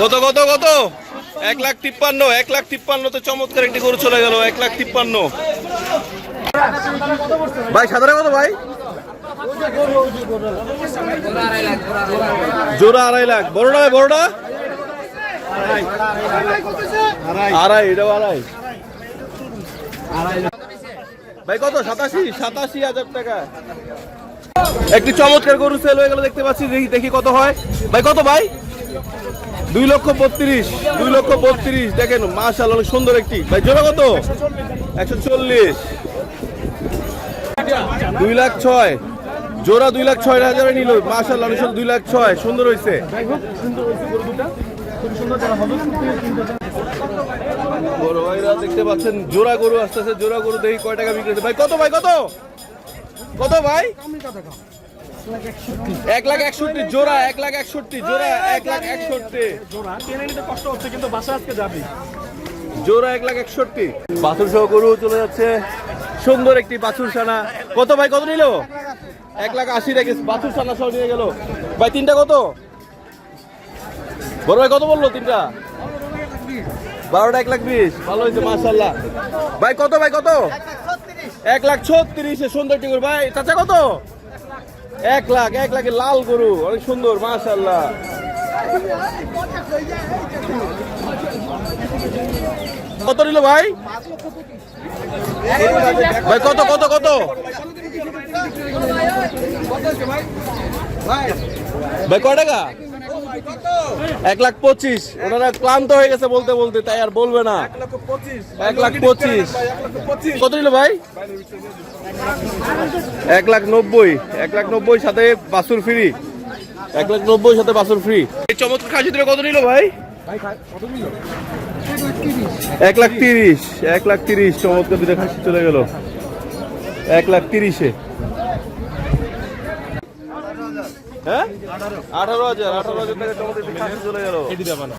কত কত কত 1,53,000 1,53,000 চমৎকার একটি গরু চলে গেল 1,53,000 ভাই সাধারণ কত ভাই জোড়া 2.5 লাখ বড়টা ভাই বড়টা আড়াই এটাও আড়াই ভাই কত 87,000 টাকা একটি চমৎকার গরু সেল হয়ে গেল দেখতে পাচ্ছি দেখি কত হয় ভাই কত ভাই 2,32,000 দেখেন মাশাআল্লাহ অনেক সুন্দর একটি ভাই জোড়া কত 140 2,06,000 জোড়া 2,06,000 নিল মাশাআল্লাহ অনেক 2,06,000 সুন্দর হয়েছে বড় ভাইরা দেখতে পাচ্ছেন জোড়া গরু আসতেছে জোড়া গরু দেখি কয় টাকা বিক্রি হচ্ছে ভাই কত ভাই কত কত ভাই 1,61,000 জোড়া 1,61,000 জোড়া 1,61,000 জোড়া টেনে নিতে কষ্ট হচ্ছে কিন্তু বাসা আজকে যাবি জোড়া 1,61,000 বাছুর সহ গরু চলে যাচ্ছে সুন্দর একটি বাছুর ছানা কত ভাই কত নিল 1,80,000 রেখে বাছুর ছানা সহ নিয়ে গেল ভাই তিনটা কত বড় ভাই কত বললো তিনটা 12টা 1,20,000 ভালো হয়েছে মাশাআল্লাহ ভাই কত 1,36,000 সুন্দর একটি গরু ভাই চাচা কত 1,00,000 লাল গরু অনেক সুন্দর মাশাআল্লাহ কত নিল ভাই ভাই কত ভাই কয় টাকা 1,25,000 ওনারা ক্লান্ত হয়ে গেছে বলতে বলতে তাই আর বলবে না 1,25,000 কত নিল ভাই 1,90,000 সাথে বাছুর ফ্রি 1,90,000 সাথে বাছুর ফ্রি এই চমৎকার খাসি দুটো কত নিল ভাই 1,30,000 চমৎকার দুটো খাসি চলে গেল 1,30,000 হ্যাঁ 18,000 টাকা চমৎকার খাসি চলে গেল